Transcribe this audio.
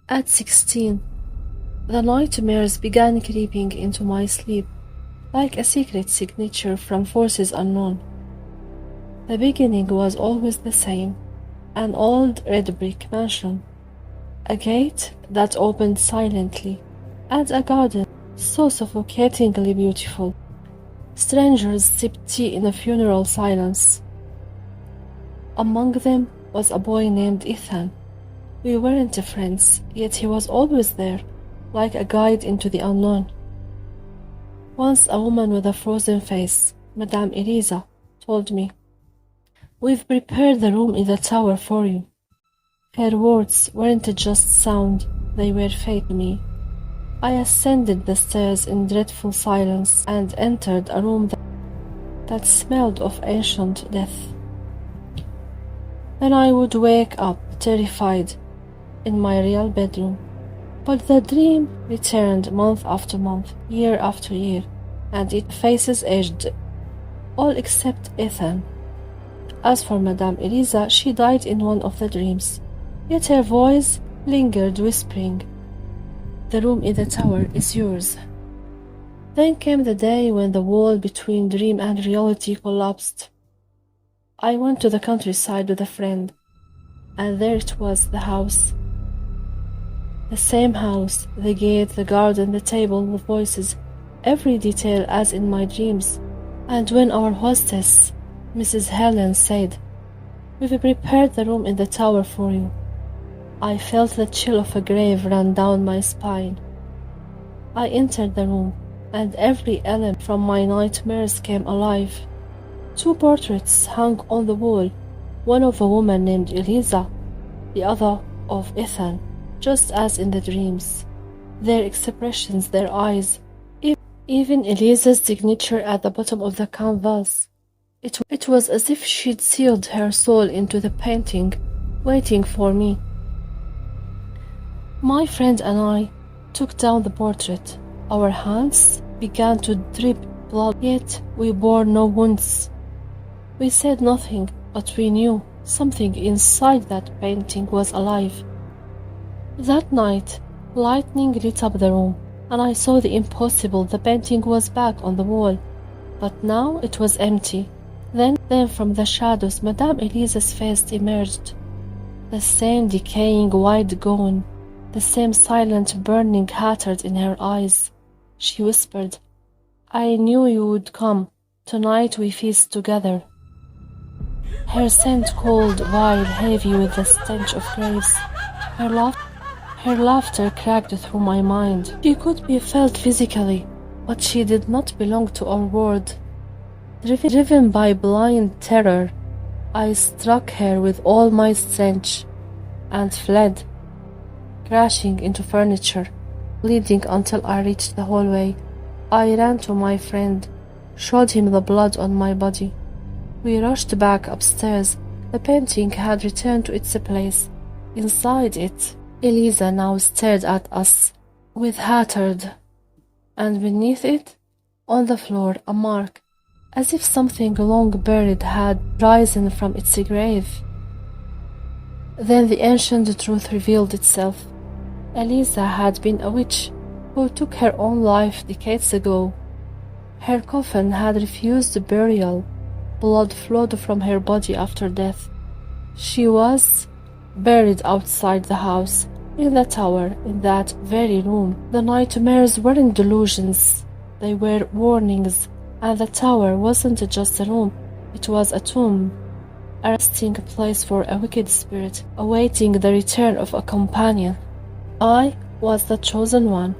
At 16, the nightmares began creeping into my sleep, like a secret signature from forces unknown. The beginning was always the same, an old red brick mansion, a gate that opened silently, and a garden so suffocatingly beautiful. Strangers sipped tea in a funeral silence. Among them was a boy named Ethan. We weren't friends, yet he was always there, like a guide into the unknown. Once a woman with a frozen face, Madame Elisa, told me, "We've prepared the room in the tower for you." Her words weren't just sound, they were fate to me. I ascended the stairs in dreadful silence and entered a room that smelled of ancient death. Then I would wake up, terrified, in my real bedroom. But the dream returned month after month, year after year, and its faces aged, all except Ethan. As for Madame Elisa, she died in one of the dreams, yet her voice lingered whispering, "The room in the tower is yours." Then came the day when the wall between dream and reality collapsed. I went to the countryside with a friend, and there it was, the house. The same house, the gate, the garden, the table, the voices, every detail as in my dreams. And when our hostess, Mrs. Helen, said, "We've prepared the room in the tower for you," I felt the chill of a grave run down my spine. I entered the room, and every element from my nightmares came alive. Two portraits hung on the wall, one of a woman named Elisa, the other of Ethan, just as in the dreams. Their expressions, their eyes, even Elisa's signature at the bottom of the canvas. It was as if she'd sealed her soul into the painting, waiting for me. My friend and I took down the portrait. Our hands began to drip blood, yet we bore no wounds. We said nothing, but we knew something inside that painting was alive. That night, lightning lit up the room, and I saw the impossible. The painting was back on the wall, but now it was empty. Then from the shadows, Madame Elisa's face emerged. The same decaying white gown, the same silent burning hatred in her eyes. She whispered, "I knew you would come. Tonight we feast together." Her scent cold, vile, heavy with the stench of graves. Her laughter cracked through my mind. She could be felt physically, but she did not belong to our world. Driven by blind terror, I struck her with all my strength and fled, crashing into furniture, bleeding until I reached the hallway. I ran to my friend, showed him the blood on my body. We rushed back upstairs. The painting had returned to its place. Inside it, Elisa now stared at us with hatred, and beneath it, on the floor, a mark, as if something long buried had risen from its grave. Then the ancient truth revealed itself. Elisa had been a witch who took her own life decades ago. Her coffin had refused burial. Blood flowed from her body after death. She was buried outside the house, in the tower, in that very room. The nightmares weren't delusions, they were warnings, and the tower wasn't just a room, it was a tomb, a resting place for a wicked spirit, awaiting the return of a companion. I was the chosen one,